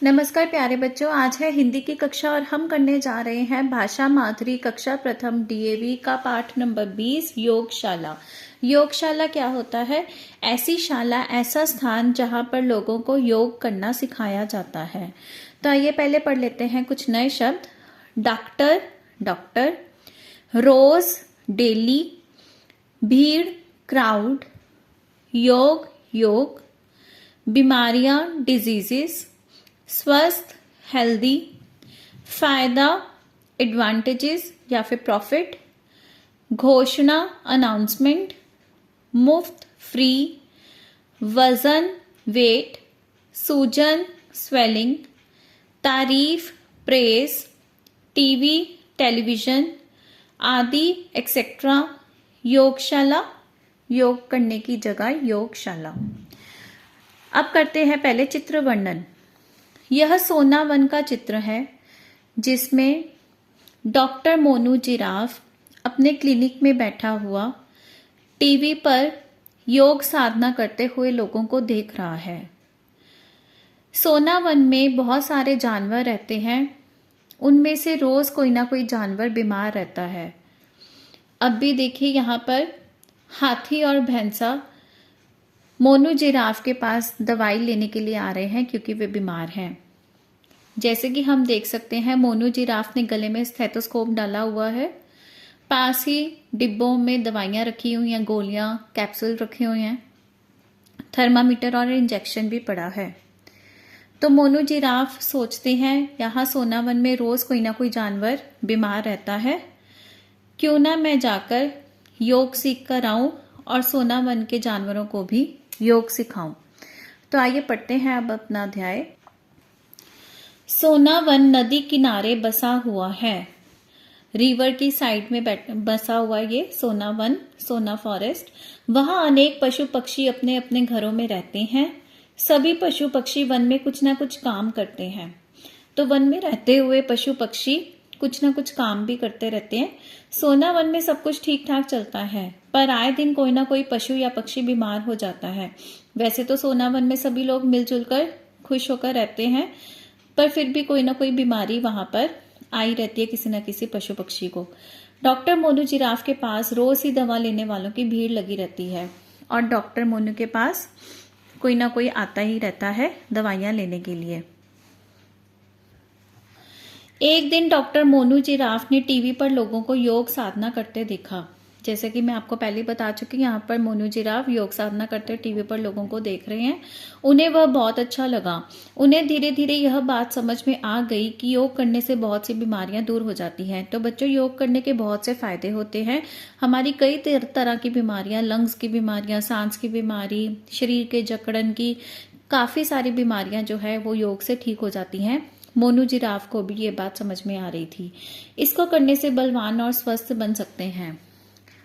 नमस्कार प्यारे बच्चों, आज है हिंदी की कक्षा और हम करने जा रहे हैं भाषा माधुरी कक्षा प्रथम डीएवी का पाठ नंबर 20 योगशाला। योगशाला क्या होता है? ऐसी शाला, ऐसा स्थान जहां पर लोगों को योग करना सिखाया जाता है। तो आइए पहले पढ़ लेते हैं कुछ नए शब्द। Doctor, doctor. रोज, डेली। भीड़, क्राउड। योग, योग। बीमारियां, डिजीजेस। स्वस्थ, हेल्दी। फायदा, एडवांटेजेस या फिर प्रॉफिट। घोषणा, अनाउंसमेंट। मुफ्त, फ्री। वजन, वेट। सूजन, स्वेलिंग। तारीफ, प्रेज। टीवी, टेलीविजन आदि एक्सेट्रा। योगशाला, योग करने की जगह योगशाला। अब करते हैं पहले चित्र वर्णन। यह सोना वन का चित्र है जिसमें डॉक्टर मोनू जिराफ अपने क्लिनिक में बैठा हुआ टीवी पर योग साधना करते हुए लोगों को देख रहा है। सोना वन में बहुत सारे जानवर रहते हैं, उनमें से रोज कोई ना कोई जानवर बीमार रहता है। अब भी देखिए यहाँ पर हाथी और भैंसा मोनू जिराफ के पास दवाई लेने के लिए आ रहे हैं क्योंकि वे बीमार हैं। जैसे कि हम देख सकते हैं मोनू जिराफ ने गले में स्टेथोस्कोप डाला हुआ है। पास ही डिब्बों में दवाइयाँ रखी हुई हैं, गोलियां, कैप्सूल रखे हुए हैं। थर्मामीटर और इंजेक्शन भी पड़ा है। तो मोनू जिराफ सोचते हैं यहाँ सोनावन में रोज कोई ना कोई जानवर बीमार रहता है, क्यों ना मैं जाकर योग सीख कर आऊं और सोनावन के जानवरों को भी योग सिखाऊं। तो आइए पढ़ते हैं अब अपना अध्याय। सोनावन नदी किनारे बसा हुआ है। रिवर की साइड में बसा हुआ ये सोनावन, सोना फॉरेस्ट। वहां अनेक पशु पक्षी अपने अपने घरों में रहते हैं। सभी पशु पक्षी वन में कुछ ना कुछ काम करते हैं। तो वन में रहते हुए पशु पक्षी कुछ ना कुछ काम भी करते रहते हैं। सोना वन में सब कुछ ठीक ठाक चलता है, पर आए दिन कोई ना कोई पशु या पक्षी बीमार हो जाता है। वैसे तो सोना वन में सभी लोग मिलजुल कर खुश होकर रहते हैं, पर फिर भी कोई ना कोई बीमारी वहां पर आई रहती है किसी न किसी पशु पक्षी को। डॉक्टर मोनू जिराफ के पास रोज ही दवा लेने वालों की भीड़ लगी रहती है और डॉक्टर मोनू के पास कोई ना कोई आता ही रहता है दवाइयां लेने के लिए। एक दिन डॉक्टर मोनू जिराफ ने टीवी पर लोगों को योग साधना करते देखा। जैसे कि मैं आपको पहले बता चुकी, यहाँ पर मोनू जिराफ योग साधना करते टीवी पर लोगों को देख रहे हैं। उन्हें वह बहुत अच्छा लगा। उन्हें धीरे धीरे यह बात समझ में आ गई कि योग करने से बहुत सी बीमारियां दूर हो जाती हैं। तो बच्चों, योग करने के बहुत से फायदे होते हैं। हमारी कई तरह की बीमारियां, लंग्स की बीमारियां, सांस की बीमारी, शरीर के जकड़न की काफी सारी बीमारियां जो है वो योग से ठीक हो जाती हैं। मोनू जिराफ को भी ये बात समझ में आ रही थी। इसको करने से बलवान और स्वस्थ बन सकते हैं।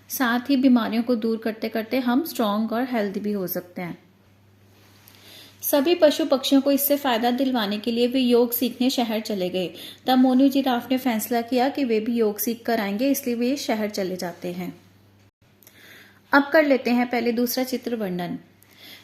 साथ ही बीमारियों को दूर करते करते हम स्ट्रांग और हेल्दी भी हो सकते हैं। सभी पशु पक्षियों को इससे फायदा दिलवाने के लिए वे योग सीखने शहर चले गए। तब मोनू जिराफ ने फैसला किया कि वे भी योग सीख कर आएंगे, इसलिए वे शहर चले जाते हैं। अब कर लेते हैं पहले दूसरा चित्र वर्णन।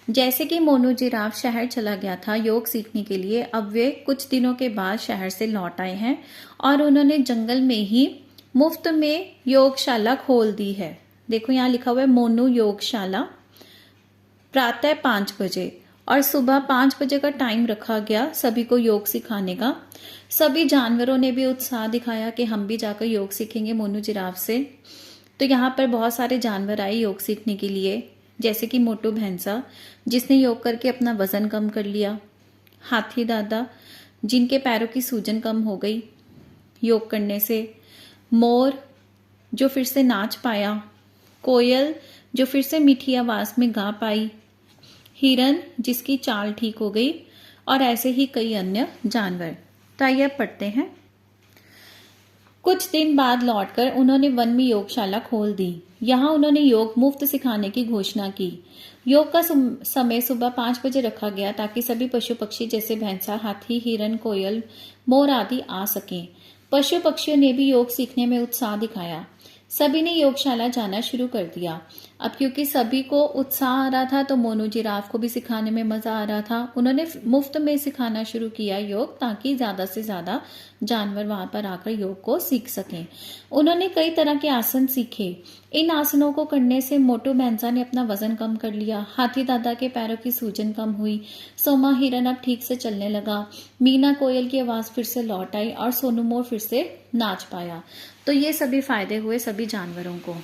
जैसे कि मोनू जिराफ शहर चला गया था योग सीखने के लिए, अब वे कुछ दिनों के बाद शहर से लौट आए हैं और उन्होंने जंगल में ही मुफ्त में योगशाला खोल दी है। देखो यहाँ लिखा हुआ है मोनू योगशाला। प्रातः 5 बजे और सुबह 5 बजे का टाइम रखा गया सभी को योग सिखाने का। सभी जानवरों ने भी उत्साह दिखाया कि हम भी जाकर योग सीखेंगे मोनू जिराफ से। तो यहाँ पर बहुत सारे जानवर आए योग सीखने के लिए, जैसे कि मोटू भैंसा जिसने योग करके अपना वजन कम कर लिया, हाथी दादा जिनके पैरों की सूजन कम हो गई योग करने से, मोर जो फिर से नाच पाया, कोयल जो फिर से मीठी आवाज में गा पाई, हिरन जिसकी चाल ठीक हो गई, और ऐसे ही कई अन्य जानवर। तो आइए अब पढ़ते हैं। कुछ दिन बाद लौटकर उन्होंने वन में योगशाला खोल दी। यहाँ उन्होंने योग मुफ्त सिखाने की घोषणा की। योग का समय सुबह 5 बजे रखा गया ताकि सभी पशु पक्षी जैसे भैंसा, हाथी, हिरन, कोयल, मोर आदि आ सकें। पशु पक्षियों ने भी योग सीखने में उत्साह दिखाया। सभी ने योगशाला जाना शुरू कर दिया। अब क्योंकि सभी को उत्साह आ रहा था तो मोनू जिराफ को भी सिखाने में मजा आ रहा था। उन्होंने मुफ्त में सिखाना शुरू किया योग, ताकि ज्यादा से ज्यादा जानवर वहां पर आकर योग को सीख सकें। उन्होंने कई तरह के आसन सीखे। इन आसनों को करने से मोटू भैंसा ने अपना वजन कम कर लिया, हाथी दादा के पैरों की सूजन कम हुई, सोमा हिरन अब ठीक से चलने लगा, मीना कोयल की आवाज फिर से लौट आई और सोनू मोर फिर से नाच पाया। तो ये सभी फायदे हुए सभी जानवरों को।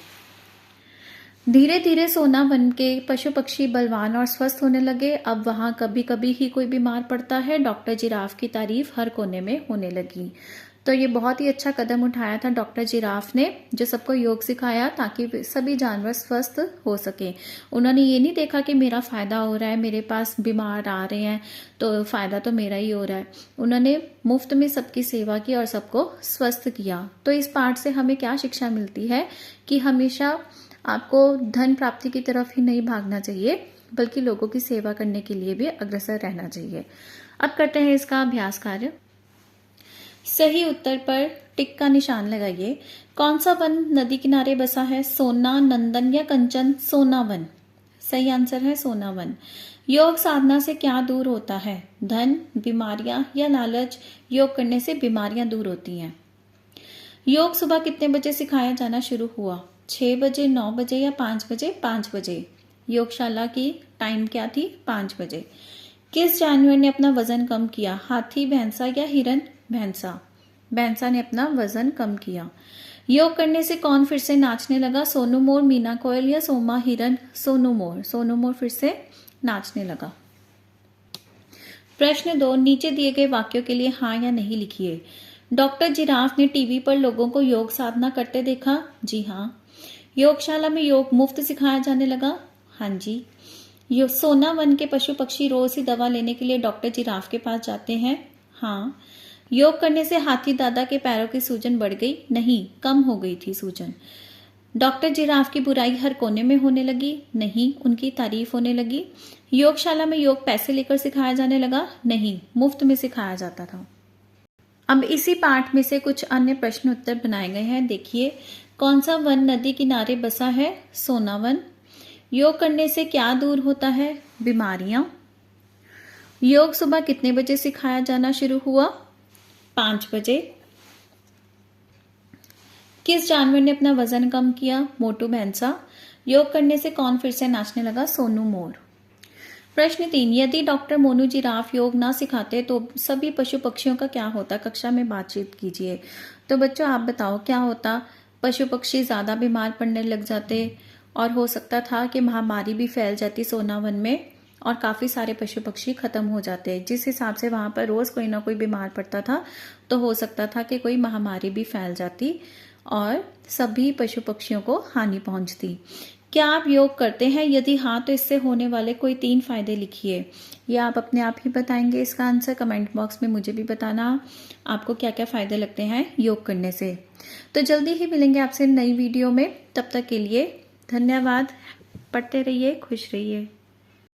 धीरे धीरे सोना वन के पशु पक्षी बलवान और स्वस्थ होने लगे। अब वहां कभी कभी ही कोई बीमार पड़ता है। डॉक्टर जिराफ की तारीफ हर कोने में होने लगी। तो ये बहुत ही अच्छा कदम उठाया था डॉक्टर जिराफ ने, जो सबको योग सिखाया ताकि सभी जानवर स्वस्थ हो सके। उन्होंने ये नहीं देखा कि मेरा फायदा हो रहा है, मेरे पास बीमार आ रहे हैं तो फायदा तो मेरा ही हो रहा है। उन्होंने मुफ्त में सबकी सेवा की और सबको स्वस्थ किया। तो इस पाठ से हमें क्या शिक्षा मिलती है कि हमेशा आपको धन प्राप्ति की तरफ ही नहीं भागना चाहिए, बल्कि लोगों की सेवा करने के लिए भी अग्रसर रहना चाहिए। अब करते हैं इसका अभ्यास कार्य। सही उत्तर पर टिक का निशान लगाइए। कौन सा वन नदी किनारे बसा है? सोना, नंदन या कंचन? सोना वन। सही आंसर है सोना वन। योग साधना से क्या दूर होता है? धन, बीमारियां या लालच? योग करने से बीमारियां दूर होती हैं। योग सुबह कितने बजे सिखाया जाना शुरू हुआ? 6 बजे, 9 बजे या 5 बजे? 5 बजे। योगशाला की टाइम क्या थी? 5 बजे। किस जानवर ने अपना वजन कम किया? हाथी, भैंसा या हिरन? भैंसा। भैंसा ने अपना वजन कम किया। योग करने से कौन फिर से नाचने लगा? सोनू मोर, मीना कोयल या सोमा हिरन? सोनू मोर। सोनू मोर फिर से नाचने लगा। प्रश्न 2, नीचे दिए गए वाक्यों के लिए हाँ या नहीं लिखिए। डॉक्टर जिराफ ने टीवी पर लोगों को योग साधना करते देखा। जी हाँ। योगशाला में योग मुफ्त सिखाया जाने लगा। हाँ जी। सोना वन के पशु पक्षी रोज ही दवा लेने के लिए डॉक्टर जिराफ के पास जाते हैं। हाँ। योग करने से हाथी दादा के पैरों की सूजन बढ़ गई? नहीं, कम हो गई थी सूजन। डॉक्टर जिराफ की बुराई हर कोने में होने लगी? नहीं, उनकी तारीफ होने लगी। योगशाला में योग पैसे लेकर सिखाया जाने लगा? नहीं, मुफ्त में सिखाया जाता था। अब इसी पाठ में से कुछ अन्य प्रश्न उत्तर बनाए गए हैं। देखिए, कौन सा वन नदी किनारे बसा है? सोना वन। योग करने से क्या दूर होता है? बीमारियां। योग सुबह कितने बजे सिखाया जाना शुरू हुआ? 5 बजे। किस जानवर ने अपना वजन कम किया? मोटू भैंसा। योग करने से कौन फिर से नाचने लगा? सोनू मोर। प्रश्न 3, यदि डॉक्टर मोनू जिराफ योग ना सिखाते तो सभी पशु पक्षियों का क्या होता? कक्षा में बातचीत कीजिए। तो बच्चों आप बताओ क्या होता? पशु पक्षी ज्यादा बीमार पड़ने लग जाते और हो सकता था कि महामारी भी फैल जाती सोना वन में और काफी सारे पशु पक्षी खत्म हो जाते। जिस हिसाब से वहां पर रोज कोई ना कोई बीमार पड़ता था तो हो सकता था कि कोई महामारी भी फैल जाती और सभी पशु पक्षियों को हानि पहुंचती। क्या आप योग करते हैं? यदि हाँ तो इससे होने वाले कोई 3 फायदे लिखिए। या आप अपने आप ही बताएंगे इसका आंसर? कमेंट बॉक्स में मुझे भी बताना आपको क्या क्या फायदे लगते हैं योग करने से। तो जल्दी ही मिलेंगे आपसे नई वीडियो में। तब तक के लिए धन्यवाद। पढ़ते रहिए, खुश रहिए।